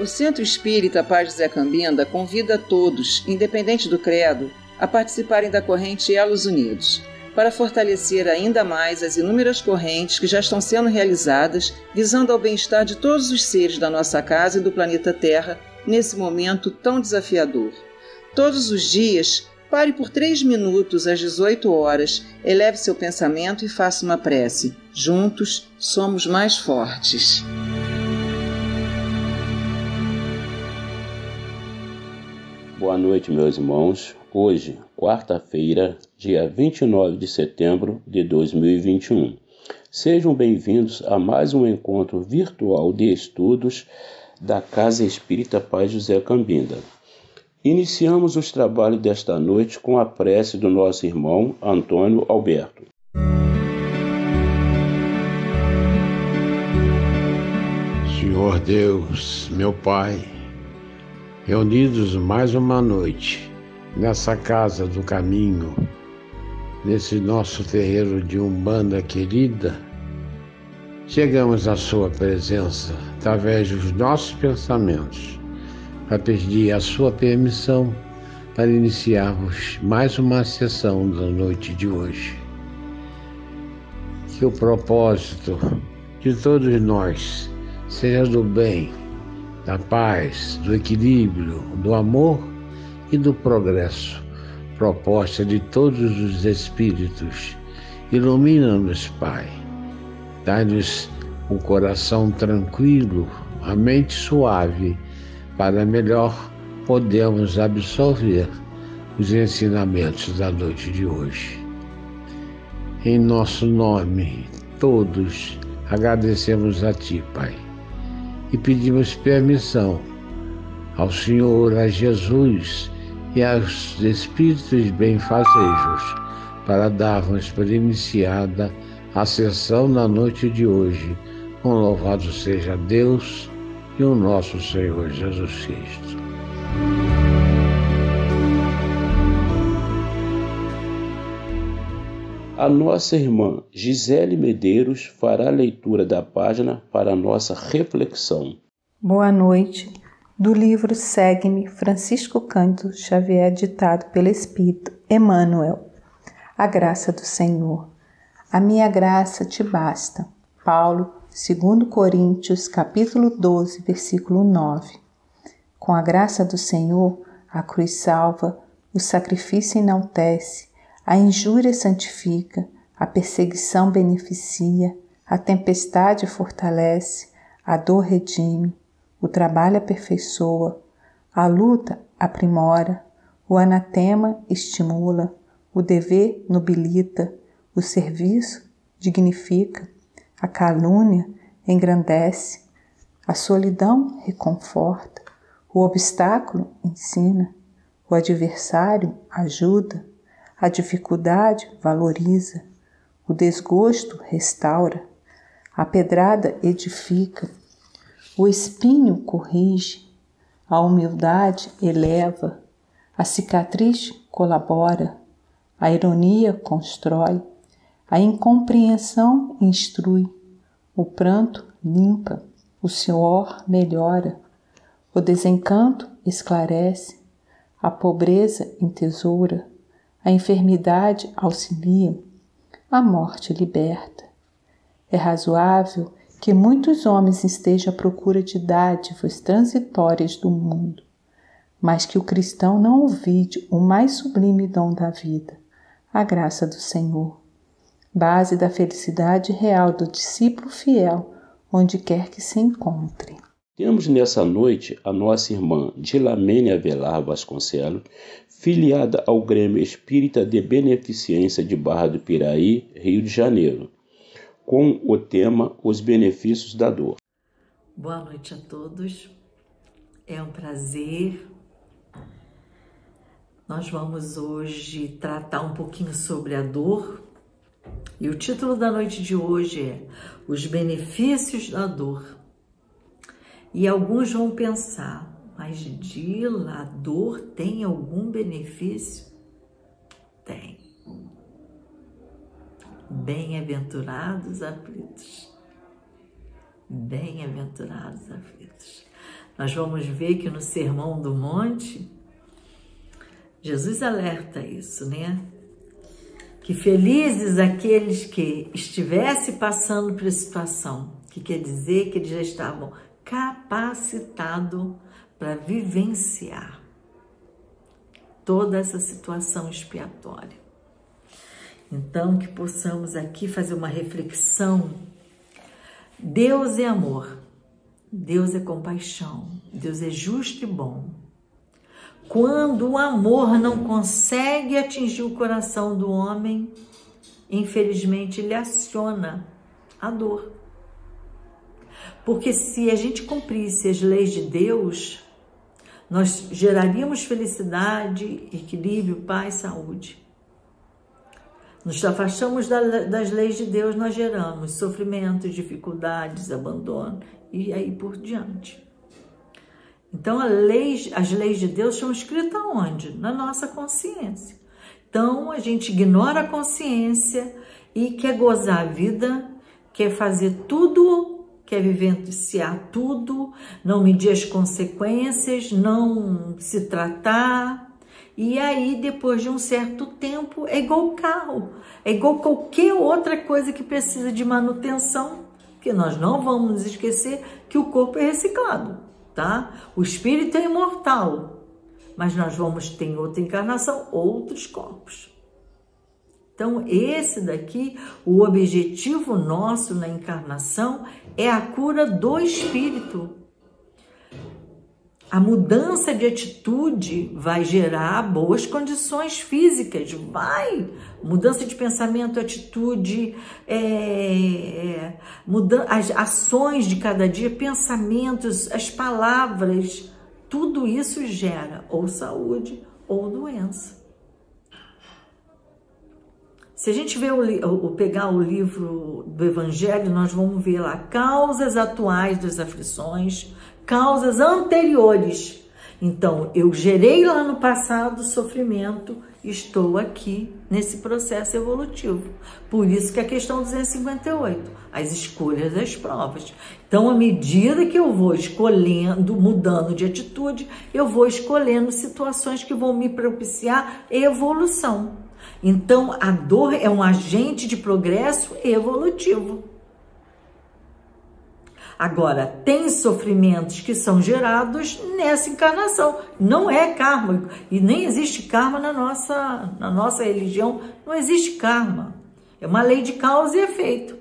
O Centro Espírita Paz José Cambinda convida a todos, independente do credo, a participarem da corrente Elos Unidos, para fortalecer ainda mais as inúmeras correntes que já estão sendo realizadas, visando ao bem-estar de todos os seres da nossa casa e do planeta Terra, nesse momento tão desafiador. Todos os dias, pare por 3 minutos às 18 horas, eleve seu pensamento e faça uma prece. Juntos, somos mais fortes. Boa noite, meus irmãos. Hoje, quarta-feira, dia 29 de setembro de 2021. Sejam bem-vindos a mais um encontro virtual de estudos da Casa Espírita Paz José Cambinda. Iniciamos os trabalhos desta noite com a prece do nosso irmão Antônio Alberto. Senhor Deus, meu Pai, reunidos mais uma noite nessa casa do caminho, nesse nosso terreiro de Umbanda querida, chegamos à Sua presença através dos nossos pensamentos para pedir a Sua permissão para iniciarmos mais uma sessão da noite de hoje. Que o propósito de todos nós seja do bem, da paz, do equilíbrio, do amor e do progresso, proposta de todos os espíritos. Ilumina-nos, Pai. Dá-nos um coração tranquilo, a mente suave, para melhor podermos absorver os ensinamentos da noite de hoje. Em nosso nome, todos agradecemos a Ti, Pai, e pedimos permissão ao Senhor, a Jesus e aos Espíritos benfazejos para darmos por iniciada a sessão da noite de hoje, com louvado seja Deus e o nosso Senhor Jesus Cristo. A nossa irmã Gisele Medeiros fará a leitura da página para a nossa reflexão. Boa noite. Do livro Segue-me, Francisco Cândido Xavier, ditado pelo Espírito Emmanuel. A graça do Senhor. A minha graça te basta. Paulo, 2 Coríntios, capítulo 12, versículo 9. Com a graça do Senhor, a cruz salva, o sacrifício enaltece, a injúria santifica, a perseguição beneficia, a tempestade fortalece, a dor redime, o trabalho aperfeiçoa, a luta aprimora, o anatema estimula, o dever nobilita, o serviço dignifica, a calúnia engrandece, a solidão reconforta, o obstáculo ensina, o adversário ajuda, a dificuldade valoriza, o desgosto restaura, a pedrada edifica, o espinho corrige, a humildade eleva, a cicatriz colabora, a ironia constrói, a incompreensão instrui, o pranto limpa, o suor melhora, o desencanto esclarece, a pobreza entesoura, a enfermidade auxilia, a morte liberta. É razoável que muitos homens estejam à procura de dádivas transitórias do mundo, mas que o cristão não olvide o mais sublime dom da vida, a graça do Senhor, base da felicidade real do discípulo fiel, onde quer que se encontre. Temos nessa noite a nossa irmã Dilamene Avelar Vasconcelos, filiada ao Grêmio Espírita de Beneficência de Barra do Piraí, Rio de Janeiro, com o tema Os Benefícios da Dor. Boa noite a todos, é um prazer. Nós vamos hoje tratar um pouquinho sobre a dor e o título da noite de hoje é Os Benefícios da Dor. E alguns vão pensar, mas Dila, a dor tem algum benefício? Tem. Bem-aventurados aflitos. Bem-aventurados aflitos. Nós vamos ver que no Sermão do Monte, Jesus alerta isso, né? Que felizes aqueles que estivessem passando por essa situação, que quer dizer que eles já estavam capacitados para vivenciar toda essa situação expiatória. Então, que possamos aqui fazer uma reflexão. Deus é amor, Deus é compaixão, Deus é justo e bom. Quando o amor não consegue atingir o coração do homem, infelizmente ele aciona a dor. Porque se a gente cumprisse as leis de Deus, nós geraríamos felicidade, equilíbrio, paz, saúde. Nos afastamos das leis de Deus, nós geramos sofrimentos, dificuldades, abandono e aí por diante. Então, as leis de Deus são escritas onde? Na nossa consciência. Então, a gente ignora a consciência e quer gozar a vida, quer fazer tudo, quer vivenciar tudo, não medir as consequências, não se tratar. E aí, depois de um certo tempo, é igual carro, é igual qualquer outra coisa que precisa de manutenção, porque nós não vamos nos esquecer que o corpo é reciclado. Tá? O espírito é imortal, mas nós vamos ter em outra encarnação outros corpos. Então, esse daqui, o objetivo nosso na encarnação é a cura do espírito. A mudança de atitude vai gerar boas condições físicas, mudança de pensamento, atitude, as ações de cada dia, pensamentos, as palavras, tudo isso gera ou saúde ou doença. Se a gente pegar o livro do Evangelho, nós vamos ver lá causas atuais das aflições, causas anteriores. Então, eu gerei lá no passado sofrimento, estou aqui nesse processo evolutivo. Por isso que a questão 258, as escolhas das provas. Então, à medida que eu vou escolhendo, mudando de atitude, eu vou escolhendo situações que vão me propiciar evolução. Então, a dor é um agente de progresso evolutivo. Agora, tem sofrimentos que são gerados nessa encarnação. Não é karma. E nem existe karma na nossa religião. Não existe karma. É uma lei de causa e efeito.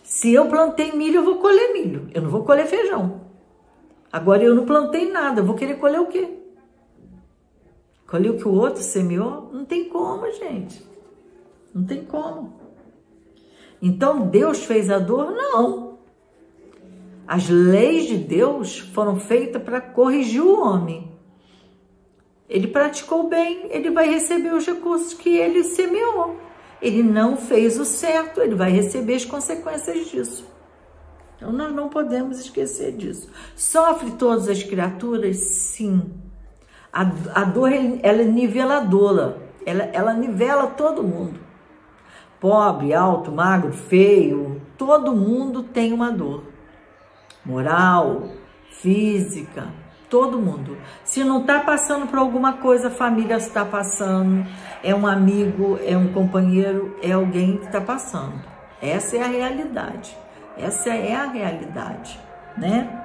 Se eu plantei milho, eu vou colher milho. Eu não vou colher feijão. Agora, eu não plantei nada. Eu vou querer colher o quê? Colher o que o outro semeou? Não tem como, gente. Não tem como. Então, Deus fez a dor? Não. As leis de Deus foram feitas para corrigir o homem. Ele praticou bem, ele vai receber os recursos que ele semeou. Ele não fez o certo, ele vai receber as consequências disso. Então, nós não podemos esquecer disso. Sofre todas as criaturas? Sim. A dor, ela é niveladora. Ela nivela todo mundo. Pobre, alto, magro, feio, todo mundo tem uma dor. Moral, física, todo mundo. Se não está passando por alguma coisa, a família está passando, é um amigo, é um companheiro, é alguém que está passando. Essa é a realidade. Essa é a realidade, né?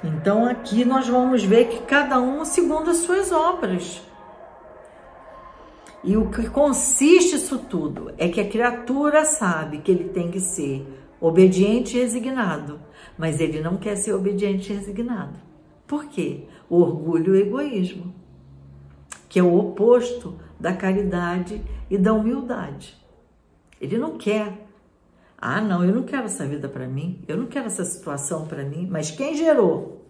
Então, aqui nós vamos ver que cada um segundo as suas obras. E o que consiste isso tudo é que a criatura sabe que ele tem que ser obediente e resignado, mas ele não quer ser obediente e resignado. Por quê? O orgulho e o egoísmo, que é o oposto da caridade e da humildade. Ele não quer. Ah, não, eu não quero essa vida para mim, eu não quero essa situação para mim, mas quem gerou?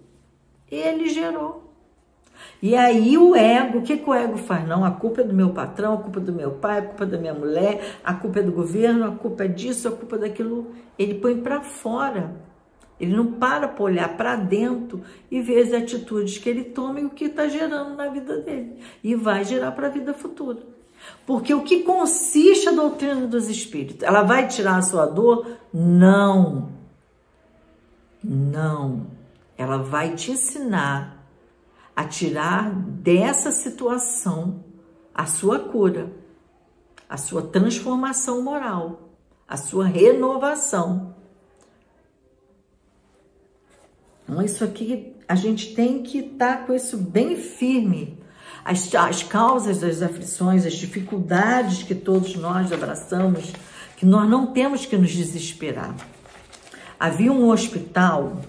Ele gerou. E aí o ego, o que o ego faz? Não, a culpa é do meu patrão, a culpa é do meu pai, a culpa é da minha mulher, a culpa é do governo, a culpa é disso, a culpa é daquilo. Ele põe para fora. Ele não para olhar para dentro e ver as atitudes que ele toma e o que está gerando na vida dele. E vai gerar para a vida futura. Porque o que consiste a doutrina dos espíritos? Ela vai tirar a sua dor? Não. Não. Ela vai te ensinar a tirar dessa situação a sua cura, a sua transformação moral, a sua renovação. Então, isso aqui, a gente tem que estar com isso bem firme. As causas das aflições, as dificuldades que todos nós abraçamos, que nós não temos que nos desesperar. Havia um hospital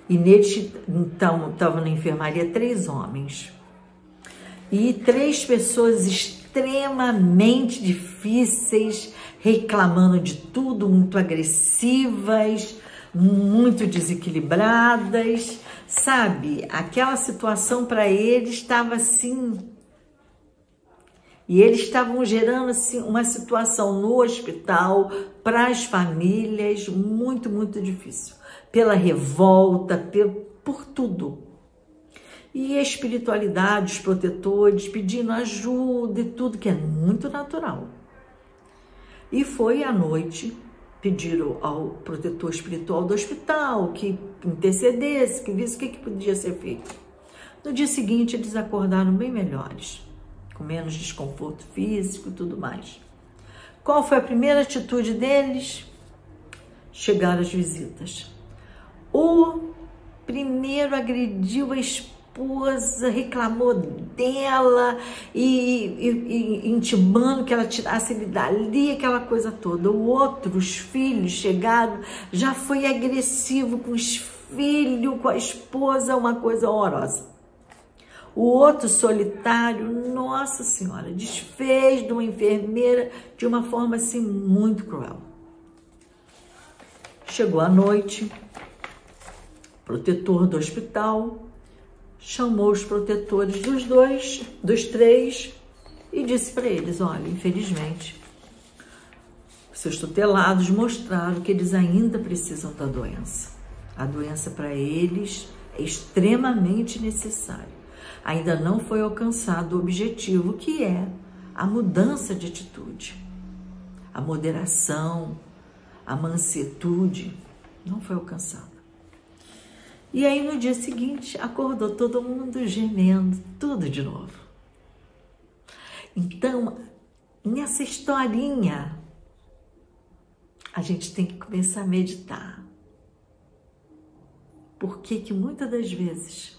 e nele então, estavam na enfermaria 3 homens e 3 pessoas extremamente difíceis, reclamando de tudo, muito agressivas, muito desequilibradas, sabe? Aquela situação para eles estava assim. E eles estavam gerando assim, uma situação no hospital para as famílias muito, muito difícil. Pela revolta, por tudo. E a espiritualidade, os protetores pedindo ajuda e tudo, que é muito natural. E foi à noite, pediram ao protetor espiritual do hospital que intercedesse, que visse o que podia ser feito. No dia seguinte, eles acordaram bem melhores, com menos desconforto físico e tudo mais. Qual foi a primeira atitude deles? Chegaram as visitas. O primeiro agrediu a esposa, reclamou dela e intimando que ela tirasse ele dali, aquela coisa toda. O outro, os filhos chegaram, já foi agressivo com os filhos, com a esposa, uma coisa horrorosa. O outro solitário, nossa senhora, desfez de uma enfermeira de uma forma assim muito cruel. Chegou a noite, o protetor do hospital chamou os protetores dos 3 e disse para eles: olha, infelizmente, seus tutelados mostraram que eles ainda precisam da doença. A doença para eles é extremamente necessária. Ainda não foi alcançado o objetivo, que é a mudança de atitude, a moderação, a mansuetude, não foi alcançada. E aí no dia seguinte acordou todo mundo gemendo, tudo de novo. Então, nessa historinha, a gente tem que começar a meditar. Por que muitas das vezes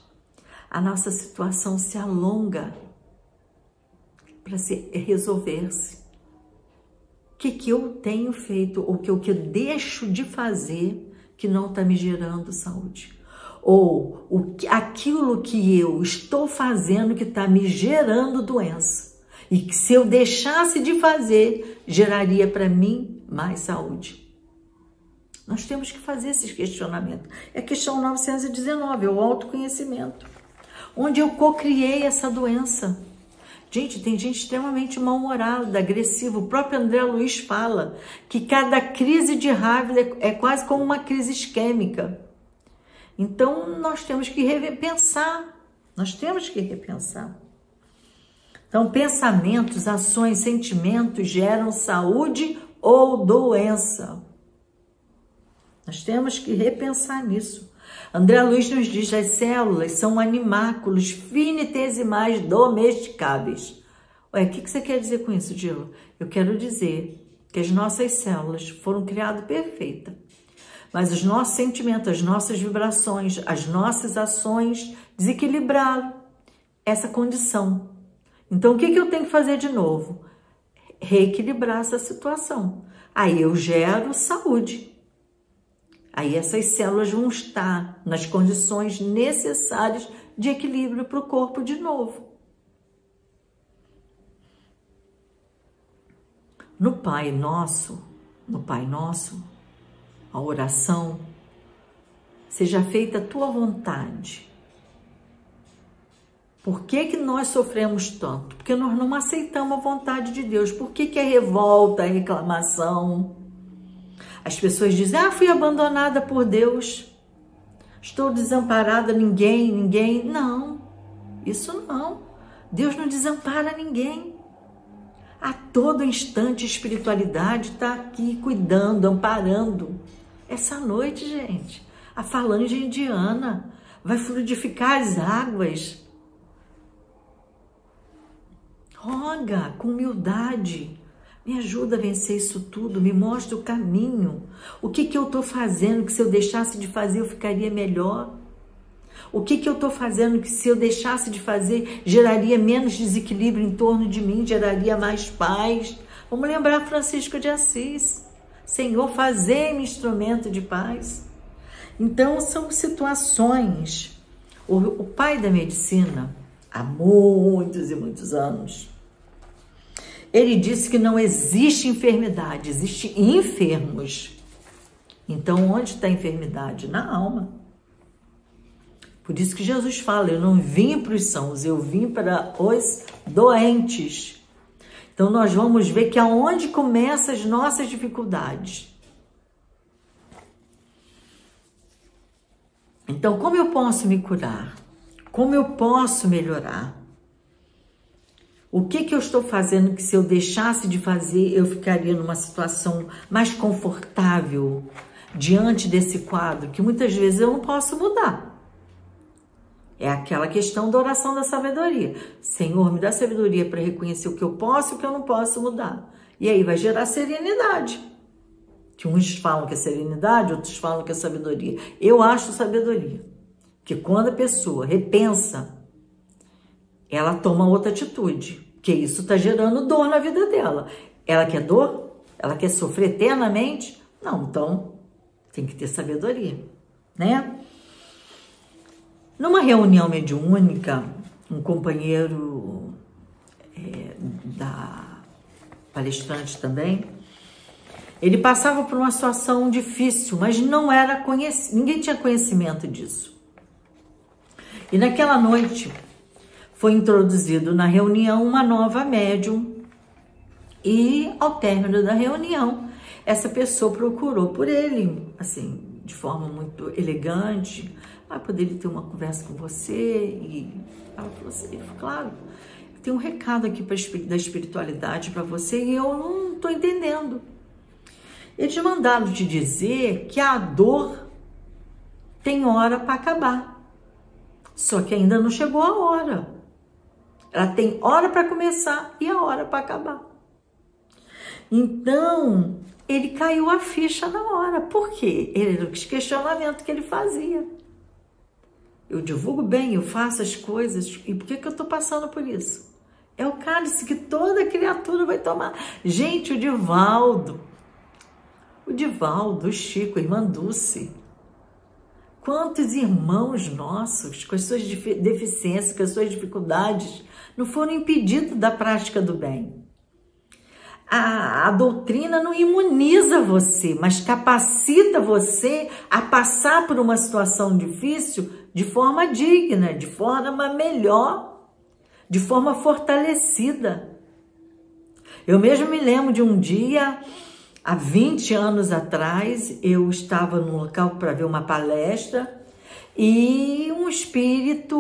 a nossa situação se alonga para resolver-se? O que eu tenho feito, ou o que eu deixo de fazer que não está me gerando saúde? Ou aquilo que eu estou fazendo que está me gerando doença. E que se eu deixasse de fazer, geraria para mim mais saúde. Nós temos que fazer esses questionamentos. É a questão 919, é o autoconhecimento. Onde eu cocriei essa doença. Gente, tem gente extremamente mal-humorada, agressiva. O próprio André Luiz fala que cada crise de raiva é quase como uma crise isquêmica. Então, nós temos que repensar. Então, pensamentos, ações, sentimentos geram saúde ou doença. Nós temos que repensar nisso. André Luiz nos diz que as células são animáculos finitesimais domesticáveis. Ué, o que você quer dizer com isso, Dilo? Eu quero dizer que as nossas células foram criadas perfeitas. Mas os nossos sentimentos, as nossas vibrações, as nossas ações desequilibraram essa condição. Então, o que eu tenho que fazer de novo? Reequilibrar essa situação. Aí eu gero saúde. Aí essas células vão estar nas condições necessárias de equilíbrio para o corpo de novo. No Pai Nosso, a oração, seja feita a tua vontade. Por que nós sofremos tanto? Porque nós não aceitamos a vontade de Deus. Por que é revolta, reclamação? As pessoas dizem, fui abandonada por Deus, estou desamparada, ninguém. Não, isso não. Deus não desampara ninguém. A todo instante a espiritualidade está aqui cuidando, amparando. Essa noite, gente, a falange indiana, vai fluidificar as águas. Roga com humildade, me ajuda a vencer isso tudo, me mostra o caminho. O que eu estou fazendo que se eu deixasse de fazer eu ficaria melhor? O que eu estou fazendo que se eu deixasse de fazer geraria menos desequilíbrio em torno de mim, geraria mais paz? Vamos lembrar Francisco de Assis. Senhor, fazei-me instrumento de paz. Então, são situações. O pai da medicina, há muitos e muitos anos, ele disse que não existe enfermidade, existe enfermos. Então, onde está a enfermidade? Na alma. Por isso que Jesus fala, eu não vim para os sãos, eu vim para os doentes. Então, nós vamos ver que aonde começam as nossas dificuldades. Então, como eu posso me curar? Como eu posso melhorar? O que eu estou fazendo que se eu deixasse de fazer, eu ficaria numa situação mais confortável diante desse quadro, que muitas vezes eu não posso mudar. É aquela questão da oração da sabedoria. Senhor, me dá sabedoria para reconhecer o que eu posso e o que eu não posso mudar. E aí vai gerar serenidade. Que uns falam que é serenidade, outros falam que é sabedoria. Eu acho sabedoria. Que quando a pessoa repensa, ela toma outra atitude. Porque isso está gerando dor na vida dela. Ela quer dor? Ela quer sofrer eternamente? Não, então tem que ter sabedoria, né? Numa reunião mediúnica, um companheiro da palestrante também, ele passava por uma situação difícil, mas não era ninguém tinha conhecimento disso. E naquela noite foi introduzido na reunião uma nova médium e ao término da reunião, essa pessoa procurou por ele, assim, de forma muito elegante, poderia ter uma conversa com você. E ela falou assim, claro, tem um recado aqui da espiritualidade para você e eu não estou entendendo. Eles mandaram te dizer que a dor tem hora para acabar, só que ainda não chegou a hora. Ela tem hora para começar e a hora para acabar. Então, ele caiu a ficha na hora. Por quê? Era o questionamento que ele fazia. Eu divulgo bem, eu faço as coisas, e por que eu estou passando por isso? É o cálice que toda criatura vai tomar. Gente, o Divaldo, o Chico, a irmã Dulce, quantos irmãos nossos, com as suas deficiências, com as suas dificuldades, não foram impedidos da prática do bem. A doutrina não imuniza você, mas capacita você a passar por uma situação difícil de forma digna, de forma melhor, de forma fortalecida. Eu mesmo me lembro de um dia, há 20 anos atrás, eu estava num local para ver uma palestra e um espírito,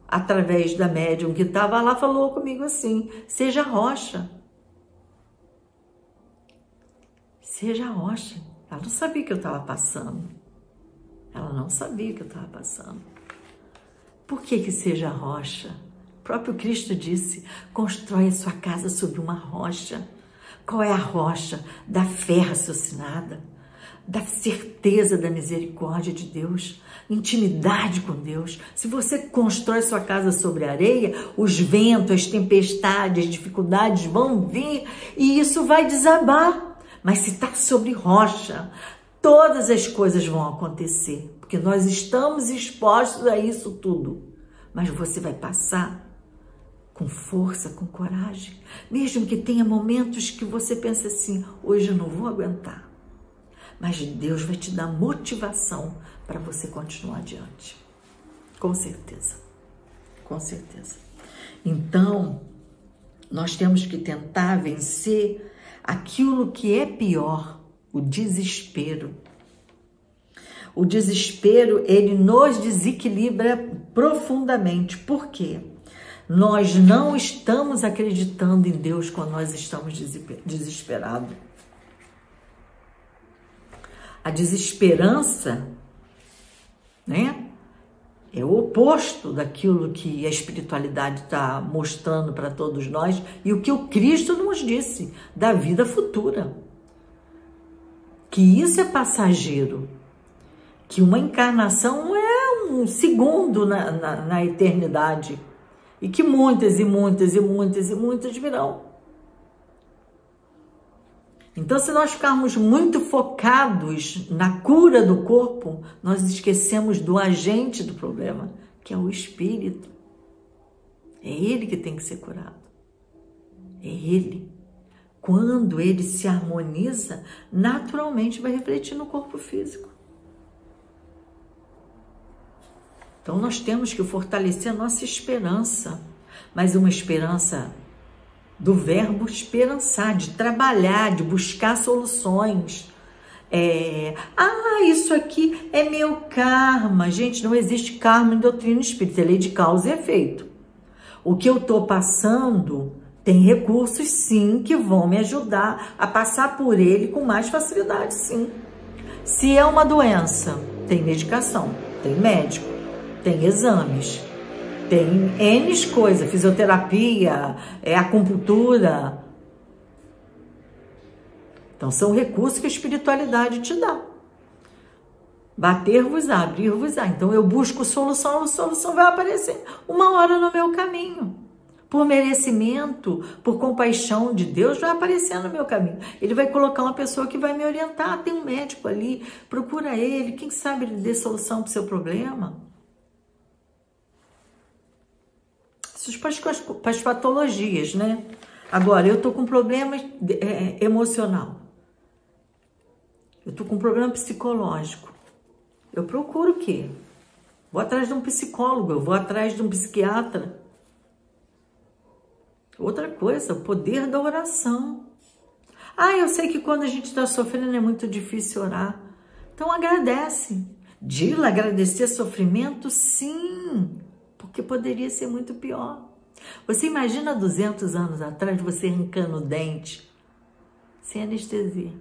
através da médium que estava lá, falou comigo assim, seja rocha. Seja rocha. Ela não sabia o que eu estava passando. Ela não sabia o que eu estava passando. Por que seja rocha? O próprio Cristo disse, constrói a sua casa sobre uma rocha. Qual é a rocha? Da fé raciocinada, da certeza da misericórdia de Deus, intimidade com Deus. Se você constrói sua casa sobre areia, os ventos, as tempestades, as dificuldades vão vir e isso vai desabar. Mas se está sobre rocha, todas as coisas vão acontecer, porque nós estamos expostos a isso tudo. Mas você vai passar com força, com coragem, mesmo que tenha momentos que você pense assim, hoje eu não vou aguentar. Mas Deus vai te dar motivação para você continuar adiante. Com certeza. Com certeza. Então, nós temos que tentar vencer aquilo que é pior, o desespero. O desespero, ele nos desequilibra profundamente. Por quê? Nós não estamos acreditando em Deus quando nós estamos desesperados. A desesperança, né, é o oposto daquilo que a espiritualidade está mostrando para todos nós e o que o Cristo nos disse da vida futura. Que isso é passageiro, que uma encarnação é um segundo na eternidade e que muitas e muitas e muitas e muitas virão. Então, se nós ficarmos muito focados na cura do corpo, nós esquecemos do agente do problema, que é o espírito. É ele que tem que ser curado. É ele. Quando ele se harmoniza, naturalmente vai refletir no corpo físico. Então, nós temos que fortalecer a nossa esperança, mas uma esperança do verbo esperançar, de trabalhar, de buscar soluções. Isso aqui é meu karma. Gente, não existe karma em doutrina espírita, é lei de causa e efeito. O que eu estou passando tem recursos, sim, que vão me ajudar a passar por ele com mais facilidade, sim. Se é uma doença, tem medicação, tem médico, tem exames, tem N coisas, fisioterapia, acupuntura. Então, são recursos que a espiritualidade te dá. Bater-vos-á, abrir-vos-á. Então, eu busco solução, a solução vai aparecer uma hora no meu caminho. Por merecimento, por compaixão de Deus, vai aparecer no meu caminho. Ele vai colocar uma pessoa que vai me orientar. Tem um médico ali, procura ele, quem sabe ele dê solução para o seu problema. Isso para as patologias, né? Agora, eu estou com problema emocional. Eu estou com problema psicológico. Eu procuro o quê? Vou atrás de um psicólogo, eu vou atrás de um psiquiatra. Outra coisa, o poder da oração. Eu sei que quando a gente está sofrendo é muito difícil orar. Então agradece. Dila, agradecer sofrimento, sim. Porque poderia ser muito pior. Você imagina 200 anos atrás você arrancando o dente sem anestesia.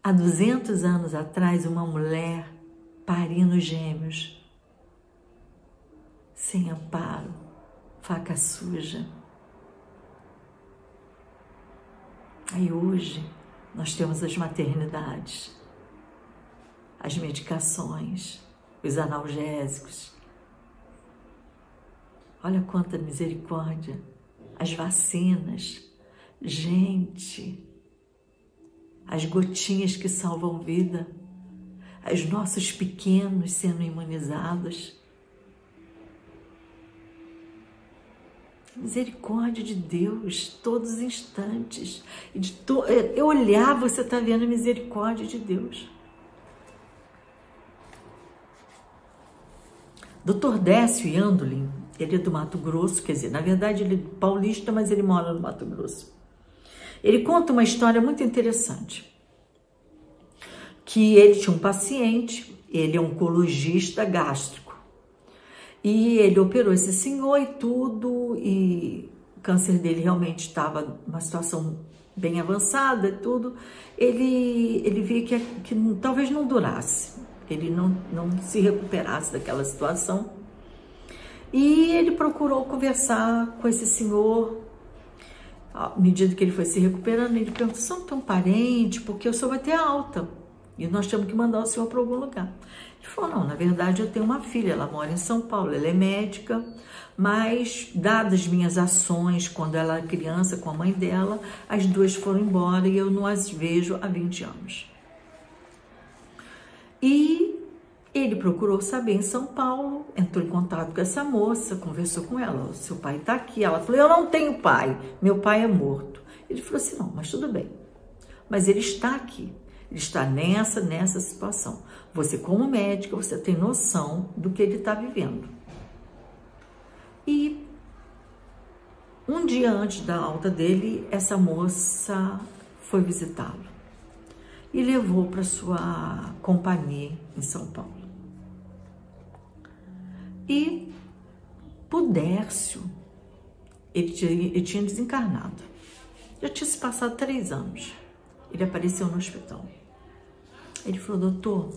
Há 200 anos atrás uma mulher parindo gêmeos sem amparo, faca suja. Aí hoje nós temos as maternidades, as medicações, os analgésicos. Olha quanta misericórdia, as vacinas, gente, as gotinhas que salvam vida, os nossos pequenos sendo imunizados. Misericórdia de Deus, todos os instantes. Eu olhar, você está vendo a misericórdia de Deus. Dr. Décio Yandolin, ele é do Mato Grosso, quer dizer, na verdade ele é paulista, mas ele mora no Mato Grosso. Ele conta uma história muito interessante, que ele tinha um paciente, ele é oncologista gástrico, e ele operou esse senhor e tudo, e o câncer dele realmente estava numa situação bem avançada e tudo. Ele via que talvez não durasse, ele não se recuperasse daquela situação. E ele procurou conversar com esse senhor. À medida que ele foi se recuperando, ele perguntou: "Você não tem um parente? Porque o senhor vai ter alta e nós temos que mandar o senhor para algum lugar." Ele falou: "Não, na verdade eu tenho uma filha, ela mora em São Paulo, ela é médica, mas dadas minhas ações quando ela era criança com a mãe dela, as duas foram embora e eu não as vejo há 20 anos." E ele procurou saber em São Paulo, entrou em contato com essa moça, conversou com ela: "O seu pai está aqui." Ela falou: "Eu não tenho pai, meu pai é morto." Ele falou assim: "Não, mas tudo bem, mas ele está aqui, ele está nessa situação. Você como médica, você tem noção do que ele está vivendo." E um dia antes da alta dele, essa moça foi visitá-lo e levou para sua companhia em São Paulo. E o Décio, ele tinha desencarnado. Já tinha se passado 3 anos. Ele apareceu no hospital. Ele falou, doutor,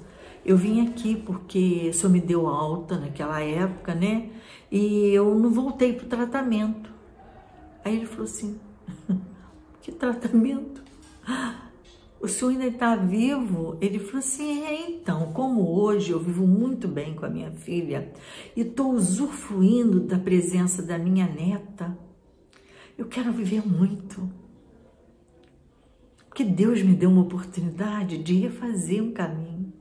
eu vim aqui porque o senhor me deu alta naquela época, né? E eu não voltei para o tratamento. Aí ele falou assim, que tratamento? O senhor ainda está vivo? Ele falou assim, então, como hoje eu vivo muito bem com a minha filha e estou usufruindo da presença da minha neta, eu quero viver muito. Porque Deus me deu uma oportunidade de refazer um caminho.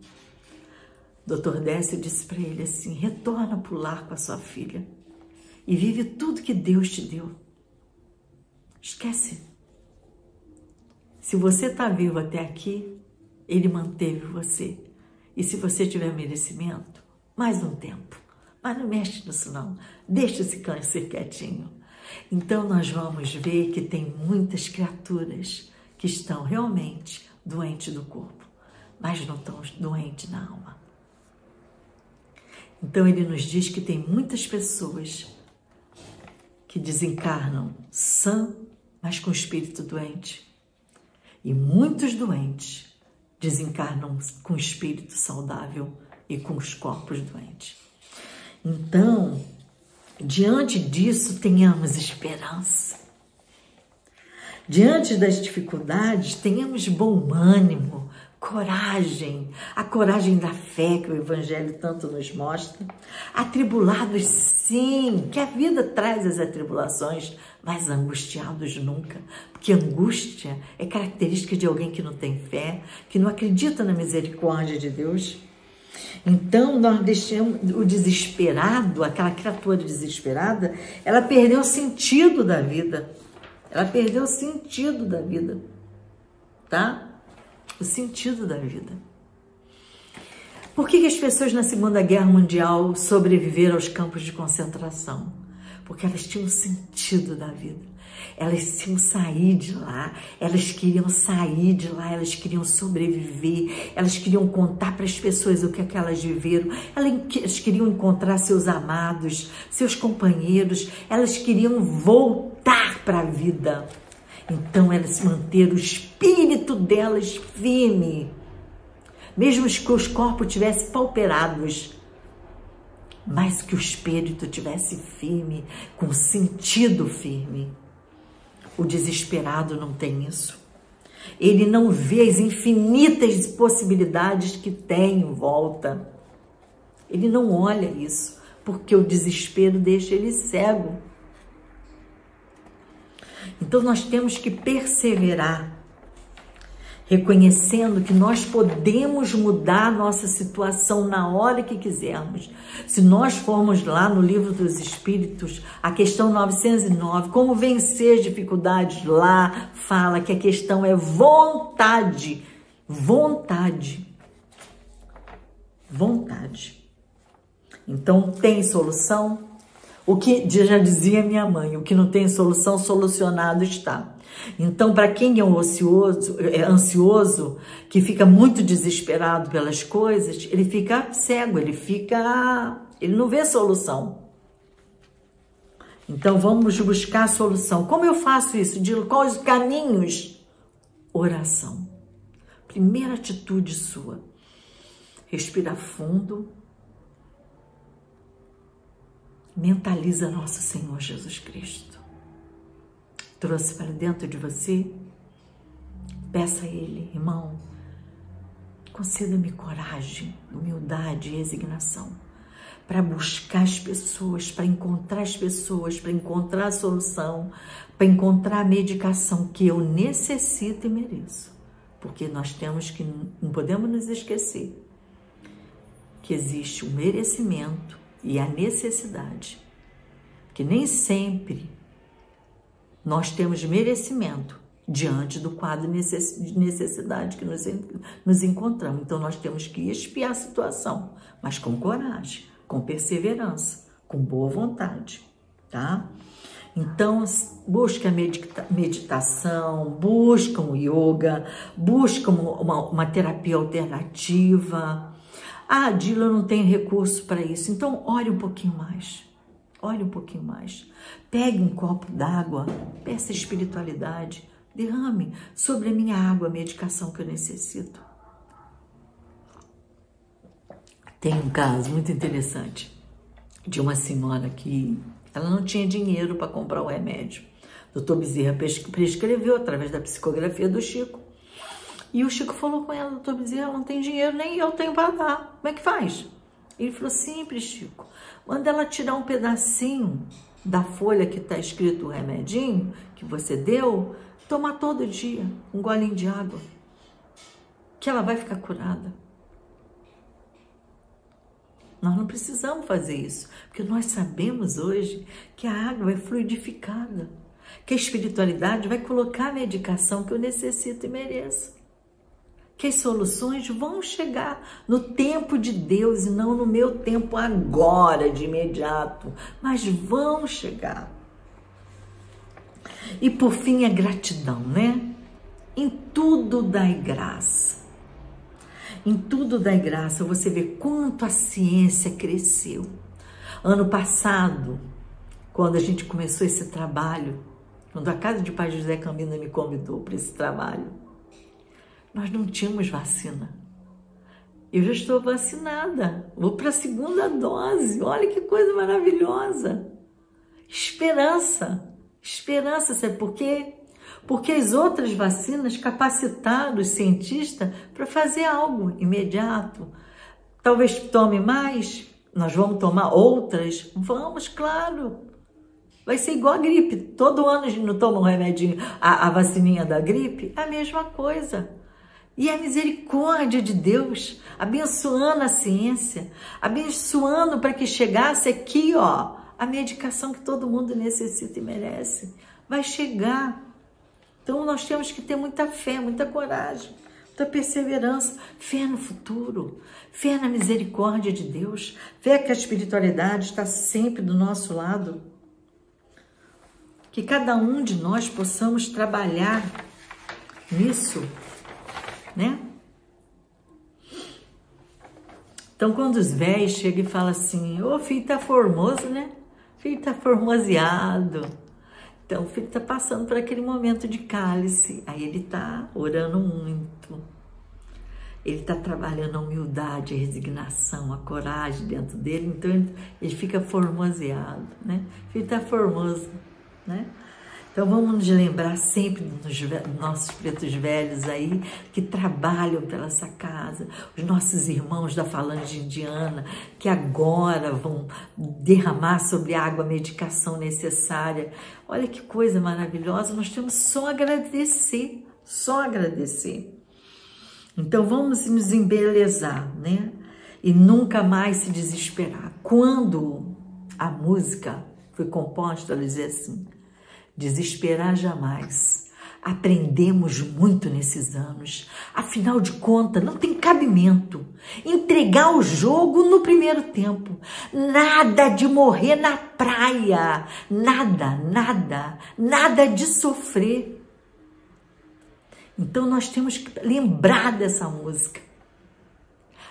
O Dr. Décio disse para ele assim, retorna para o lar com a sua filha e vive tudo que Deus te deu. Esquece. Se você está vivo até aqui, Ele manteve você. E se você tiver merecimento, mais um tempo. Mas não mexe nisso não. Deixa esse câncer quietinho. Então nós vamos ver que tem muitas criaturas que estão realmente doentes do corpo, mas não estão doentes na alma. Então ele nos diz que tem muitas pessoas que desencarnam sã, mas com o espírito doente. E muitos doentes desencarnam com o espírito saudável e com os corpos doentes. Então, diante disso, tenhamos esperança. Diante das dificuldades, tenhamos bom ânimo, coragem, a coragem da fé que o Evangelho tanto nos mostra. Atribulados, sim, que a vida traz as atribulações, mas angustiados nunca, porque angústia é característica de alguém que não tem fé, que não acredita na misericórdia de Deus. Então, nós deixamos o desesperado, aquela criatura desesperada, ela perdeu o sentido da vida. Ela perdeu o sentido da vida, tá? O sentido da vida. Por que as pessoas na Segunda Guerra Mundial sobreviveram aos campos de concentração? Porque elas tinham o sentido da vida. Elas tinham sair de lá, elas queriam sair de lá, elas queriam sobreviver, elas queriam contar para as pessoas o que é que elas viveram, elas queriam encontrar seus amados, seus companheiros, elas queriam voltar para a vida. Então elas manteram o espírito delas firme, mesmo que os corpos tivessem pauperados, mas que o espírito tivesse firme, com sentido firme. O desesperado não tem isso. Ele não vê as infinitas possibilidades que tem em volta. Ele não olha isso, porque o desespero deixa ele cego. Então nós temos que perseverar, reconhecendo que nós podemos mudar a nossa situação na hora que quisermos. Se nós formos lá no Livro dos Espíritos, a questão 909, como vencer as dificuldades, lá fala que a questão é vontade, vontade, vontade. Então tem solução? O que já dizia minha mãe, o que não tem solução, solucionado está. Então, para quem é ansioso, que fica muito desesperado pelas coisas, ele fica cego, ele não vê solução. Então, vamos buscar a solução. Como eu faço isso? De quais caminhos? Oração. Primeira atitude sua. Respira fundo. Mentaliza nosso Senhor Jesus Cristo. Trouxe para dentro de você, peça a Ele, irmão, conceda-me coragem, humildade e resignação para buscar as pessoas, para encontrar as pessoas, para encontrar a solução, para encontrar a medicação que eu necessito e mereço. Porque nós temos que, não podemos nos esquecer que existe o merecimento e a necessidade, que nem sempre nós temos merecimento diante do quadro de necessidade que nos encontramos. Então, nós temos que expiar a situação, mas com coragem, com perseverança, com boa vontade, tá? Então, busca a meditação, busca o yoga, busca uma terapia alternativa. Ah, Dila, eu não tenho recurso para isso. Então, ore um pouquinho mais. Ore um pouquinho mais. Pegue um copo d'água, peça espiritualidade, derrame sobre a minha água a medicação que eu necessito. Tem um caso muito interessante de uma senhora que ela não tinha dinheiro para comprar o remédio. O Dr. Bezerra prescreveu através da psicografia do Chico. E o Chico falou com ela: Dr. Bezerra, não tem dinheiro, nem eu tenho para dar. Como é que faz? Ele falou: simples, Chico. Manda ela tirar um pedacinho da folha que está escrito o remedinho que você deu, tomar todo dia um golinho de água, que ela vai ficar curada. Nós não precisamos fazer isso, porque nós sabemos hoje que a água é fluidificada, que a espiritualidade vai colocar a medicação que eu necessito e mereço, que as soluções vão chegar no tempo de Deus e não no meu tempo agora, de imediato, mas vão chegar. E por fim, a gratidão, né? Em tudo dai graça. Em tudo dai graça. Você vê quanto a ciência cresceu. Ano passado, quando a gente começou esse trabalho, quando a Casa de Paz José Cambinda me convidou para esse trabalho, nós não tínhamos vacina. Eu já estou vacinada, vou para a segunda dose. Olha que coisa maravilhosa. Esperança. Esperança, sabe por quê? Porque as outras vacinas capacitaram os cientistas para fazer algo imediato. Talvez tome mais, nós vamos tomar outras? Vamos, claro. Vai ser igual a gripe. Todo ano a gente não toma um remedinho, a vacininha da gripe? É a mesma coisa. E a misericórdia de Deus, abençoando a ciência, abençoando para que chegasse aqui, ó, a medicação que todo mundo necessita e merece. Vai chegar. Então, nós temos que ter muita fé, muita coragem, muita perseverança, fé no futuro, fé na misericórdia de Deus, fé que a espiritualidade está sempre do nosso lado. Que cada um de nós possamos trabalhar nisso, né? Então, quando os velhos chegam e falam assim: ô, filho tá formoso, né? Filho tá formoseado. Então, o filho está passando por aquele momento de cálice, aí ele está orando muito, ele está trabalhando a humildade, a resignação, a coragem dentro dele, então ele fica formoseado, né? O filho está formoso, né? Então, vamos nos lembrar sempre dos nossos pretos velhos aí, que trabalham pela essa casa, os nossos irmãos da falange indiana, que agora vão derramar sobre a água a medicação necessária. Olha que coisa maravilhosa, nós temos só agradecer, só agradecer. Então, vamos nos embelezar, né? E nunca mais se desesperar. Quando a música foi composta, ela dizia assim: desesperar jamais. Aprendemos muito nesses anos. Afinal de contas, não tem cabimento entregar o jogo no primeiro tempo. Nada de morrer na praia. Nada, nada, nada de sofrer. Então, nós temos que lembrar dessa música.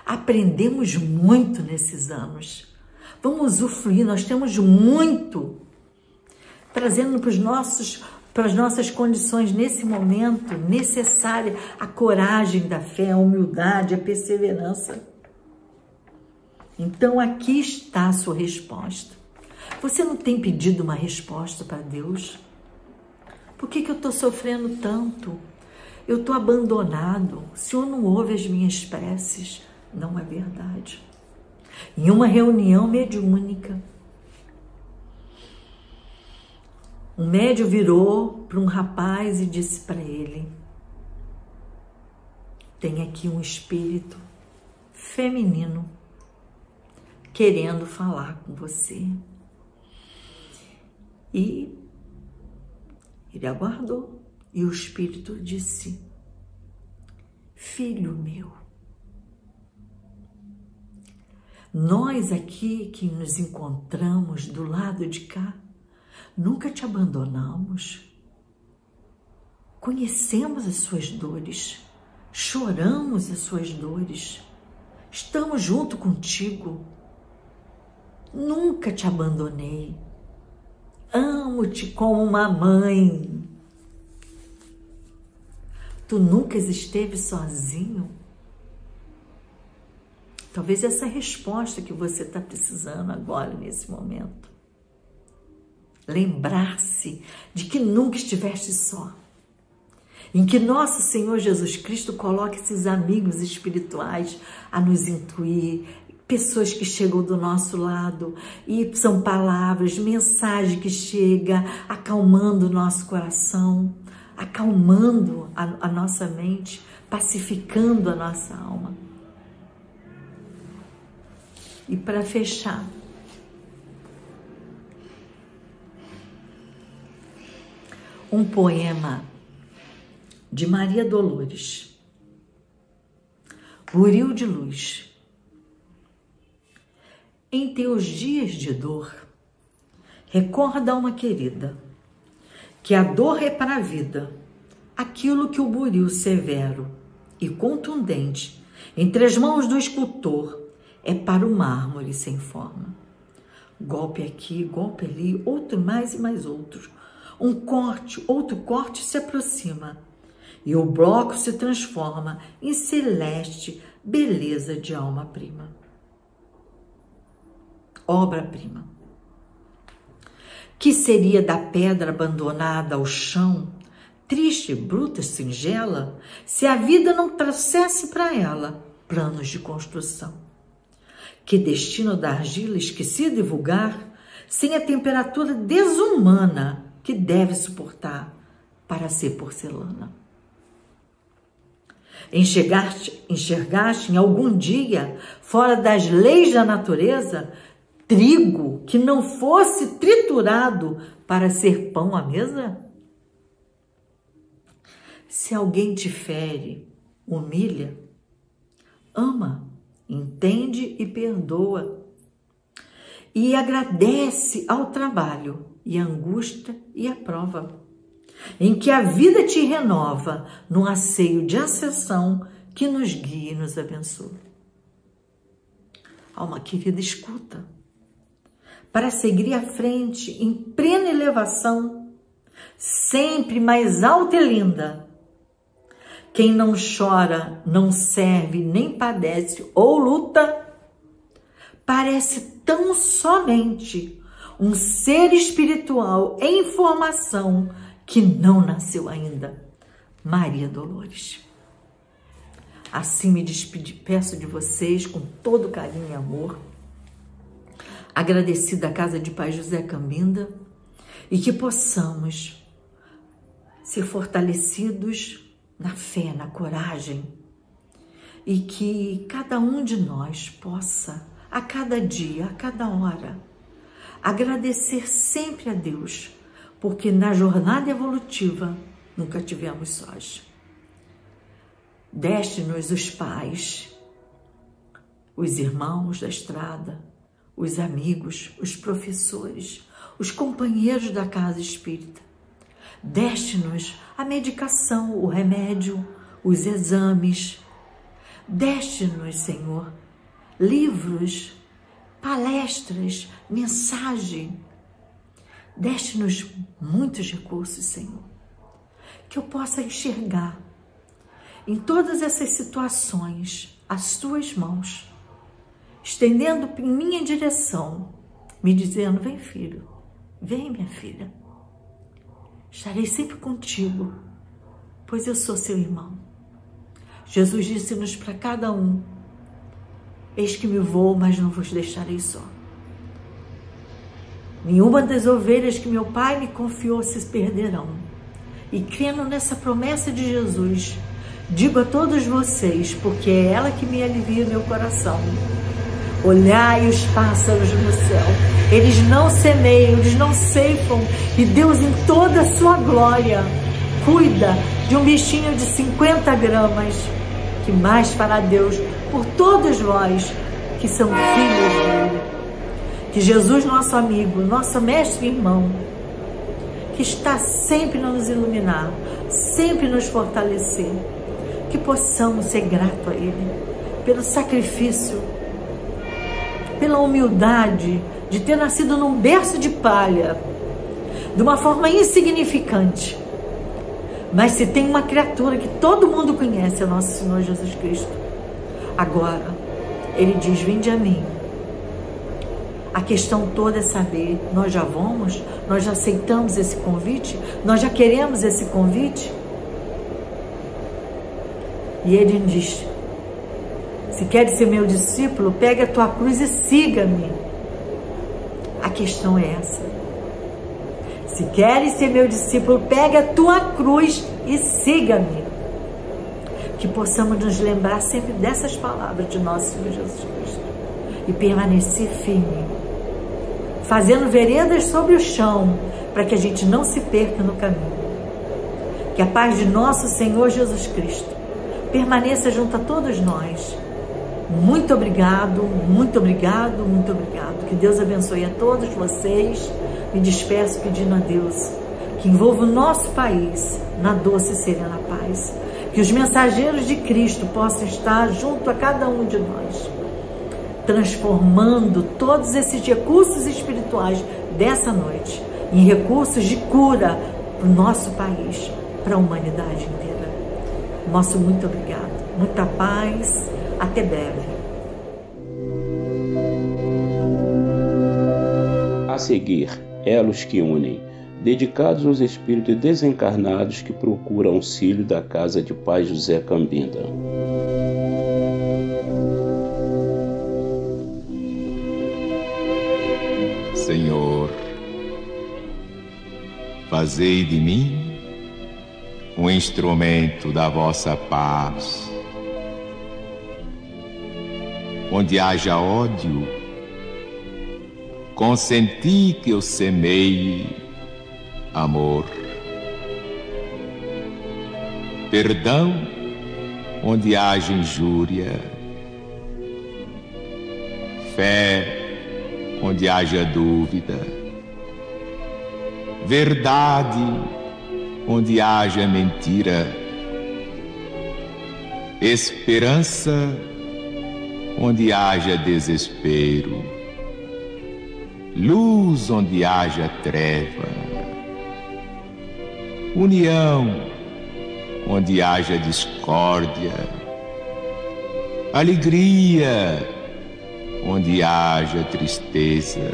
Aprendemos muito nesses anos. Vamos usufruir, nós temos muito, trazendo para as nossas condições nesse momento necessária a coragem da fé, a humildade, a perseverança. Então, aqui está a sua resposta. Você não tem pedido uma resposta para Deus? Por que eu estou sofrendo tanto? Eu estou abandonado. O Senhor não ouve as minhas preces. Não é verdade. Em uma reunião mediúnica, um médium virou para um rapaz e disse para ele: tem aqui um espírito feminino querendo falar com você. E ele aguardou e o espírito disse: filho meu, nós aqui que nos encontramos do lado de cá, nunca te abandonamos, conhecemos as suas dores, choramos as suas dores, estamos junto contigo, nunca te abandonei, amo-te como uma mãe, tu nunca esteve sozinho. Talvez essa é a resposta que você está precisando agora, nesse momento. Lembrar-se de que nunca estiveste só. Em que nosso Senhor Jesus Cristo coloca esses amigos espirituais a nos intuir, pessoas que chegam do nosso lado, e são palavras, mensagem que chega acalmando o nosso coração, acalmando a nossa mente, pacificando a nossa alma. E para fechar, um poema de Maria Dolores, Buril de Luz. Em teus dias de dor, recorda uma querida, que a dor é para a vida, aquilo que o buril severo e contundente entre as mãos do escultor é para o mármore sem forma. Golpe aqui, golpe ali, outro mais e mais outro. Um corte, outro corte se aproxima e o bloco se transforma em celeste beleza de alma-prima. Obra-prima. Que seria da pedra abandonada ao chão, triste, bruta, singela, se a vida não trouxesse para ela planos de construção? Que destino da argila esquecida e vulgar, sem a temperatura desumana que deve suportar para ser porcelana? Enxergaste em algum dia, fora das leis da natureza, trigo que não fosse triturado para ser pão à mesa? Se alguém te fere, humilha, ama, entende e perdoa, e agradece ao trabalho e a angústia e a prova, em que a vida te renova num asseio de ascensão que nos guia e nos abençoa. Alma querida, escuta, para seguir à frente em plena elevação, sempre mais alta e linda. Quem não chora, não serve, nem padece ou luta, parece tão somente um ser espiritual em formação que não nasceu ainda. Maria Dolores. Assim me despeço de vocês com todo carinho e amor, agradecida à Casa de Pai José Cambinda, e que possamos ser fortalecidos na fé, na coragem, e que cada um de nós possa, a cada dia, a cada hora, agradecer sempre a Deus, porque na jornada evolutiva nunca tivemos sós. Deste-nos os pais, os irmãos da estrada, os amigos, os professores, os companheiros da casa espírita. Deste-nos a medicação, o remédio, os exames. Deste-nos, Senhor, livros, palestras, mensagem. Deste-nos muitos recursos, Senhor, que eu possa enxergar em todas essas situações as tuas mãos, estendendo em minha direção, me dizendo: vem, filho, vem, minha filha. Estarei sempre contigo, pois eu sou seu irmão. Jesus disse-nos para cada um: eis que me vou, mas não vos deixarei só. Nenhuma das ovelhas que meu Pai me confiou se perderão. E crendo nessa promessa de Jesus, digo a todos vocês, porque é ela que me alivia meu coração: olhai os pássaros no céu, eles não semeiam, eles não ceifam, e Deus em toda a sua glória cuida de um bichinho de 50 gramas, que mais fará Deus por todos vós que são filhos dele. Que Jesus, nosso amigo, nosso mestre e irmão, que está sempre a nos iluminar, sempre nos fortalecer, que possamos ser gratos a Ele pelo sacrifício, pela humildade de ter nascido num berço de palha, de uma forma insignificante. Mas se tem uma criatura que todo mundo conhece, é nosso Senhor Jesus Cristo. Agora, ele diz: vinde a mim. A questão toda é saber, nós já vamos? Nós já aceitamos esse convite? Nós já queremos esse convite? E ele diz: se queres ser meu discípulo, pega a tua cruz e siga-me. A questão é essa. Se queres ser meu discípulo, pega a tua cruz e siga-me. Que possamos nos lembrar sempre dessas palavras de nosso Senhor Jesus Cristo e permanecer firme, fazendo veredas sobre o chão, para que a gente não se perca no caminho. Que a paz de nosso Senhor Jesus Cristo permaneça junto a todos nós. Muito obrigado, muito obrigado, muito obrigado. Que Deus abençoe a todos vocês. Me despeço pedindo a Deus que envolva o nosso país na doce e serena paz. Que os mensageiros de Cristo possam estar junto a cada um de nós, transformando todos esses recursos espirituais dessa noite em recursos de cura para o nosso país, para a humanidade inteira. Nosso muito obrigado. Muita paz. Até breve. A seguir, elos que unem, dedicados aos espíritos desencarnados que procuram auxílio da Casa de Pai José Cambinda. Senhor, fazei de mim um instrumento da vossa paz. Onde haja ódio, consenti que eu semeie amor. Perdão, onde haja injúria. Fé, onde haja dúvida. Verdade, onde haja mentira. Esperança, onde haja desespero, luz onde haja treva, união onde haja discórdia, alegria onde haja tristeza.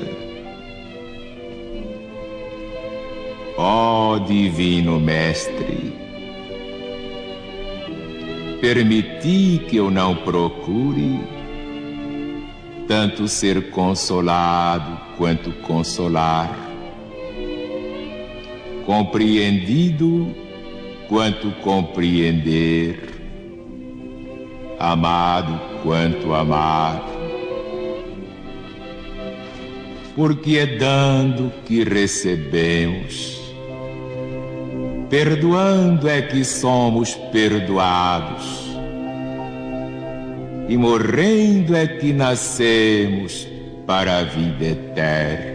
Ó Divino Mestre, permiti que eu não procure tanto ser consolado quanto consolar, compreendido quanto compreender, amado quanto amar, porque é dando que recebemos, perdoando é que somos perdoados, e morrendo é que nascemos para a vida eterna.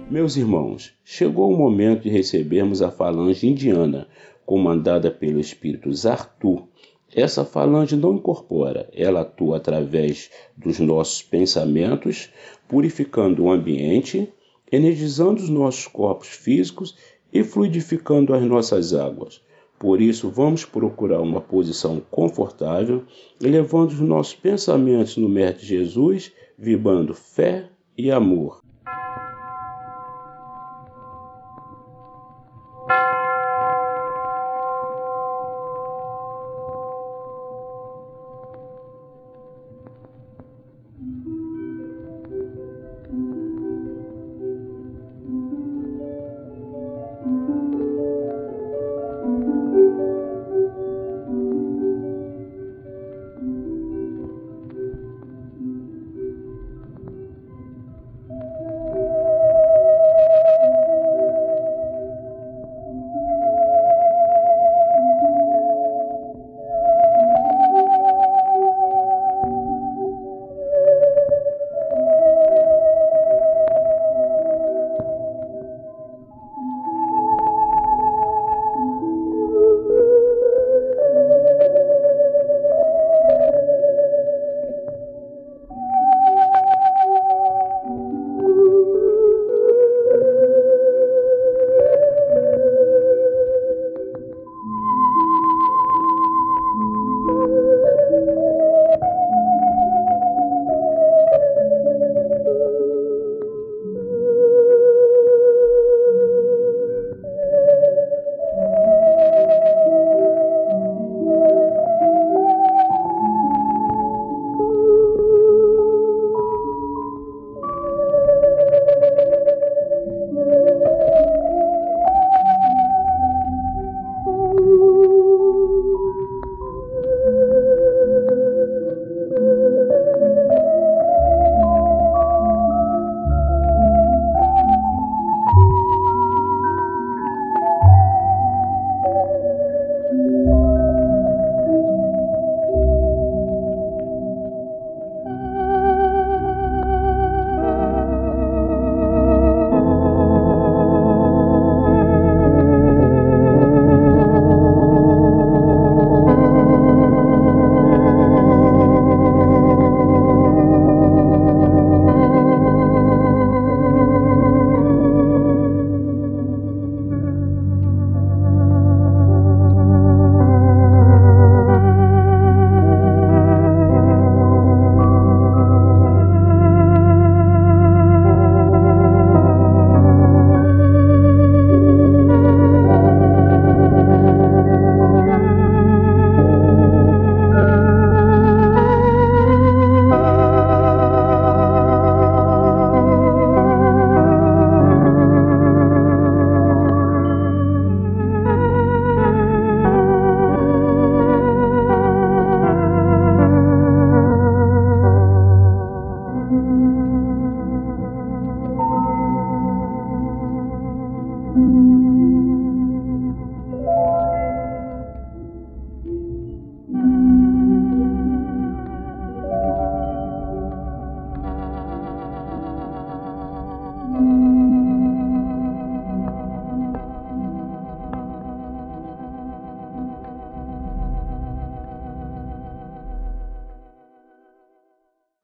Meus irmãos, chegou o momento de recebermos a falange indiana, comandada pelo espírito Zartu. Essa falange não incorpora, ela atua através dos nossos pensamentos, purificando o ambiente, energizando os nossos corpos físicos e fluidificando as nossas águas. Por isso, vamos procurar uma posição confortável, elevando os nossos pensamentos no Mestre Jesus, vibrando fé e amor.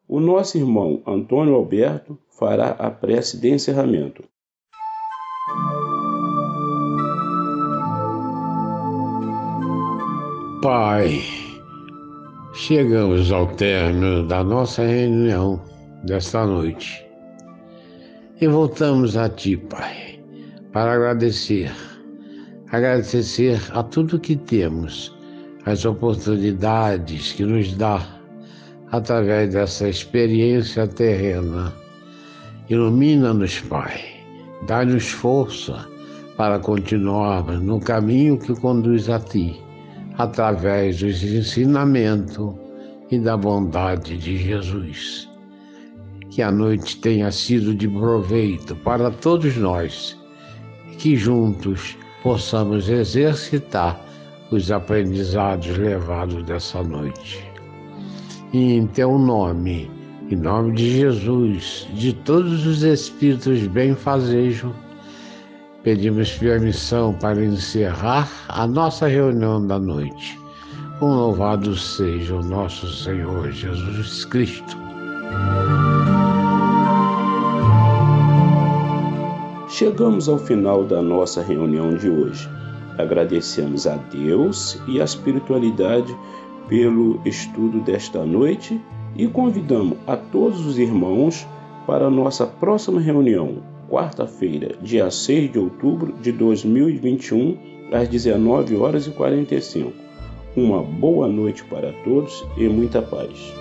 O nosso irmão Antônio Alberto fará a prece de encerramento. Pai, chegamos ao término da nossa reunião desta noite e voltamos a Ti, Pai, para agradecer a tudo que temos, as oportunidades que nos dá através dessa experiência terrena. Ilumina-nos, Pai, dá-nos força para continuarmos no caminho que conduz a Ti, através dos ensinamentos e da bondade de Jesus. Que a noite tenha sido de proveito para todos nós e que juntos possamos exercitar os aprendizados levados dessa noite. E em Teu nome, em nome de Jesus, de todos os espíritos benfazejos, pedimos permissão para encerrar a nossa reunião da noite. Louvado seja o nosso Senhor Jesus Cristo. Chegamos ao final da nossa reunião de hoje. Agradecemos a Deus e a espiritualidade pelo estudo desta noite e convidamos a todos os irmãos para a nossa próxima reunião, quarta-feira, dia 6 de outubro de 2021, às 19h45. Uma boa noite para todos e muita paz.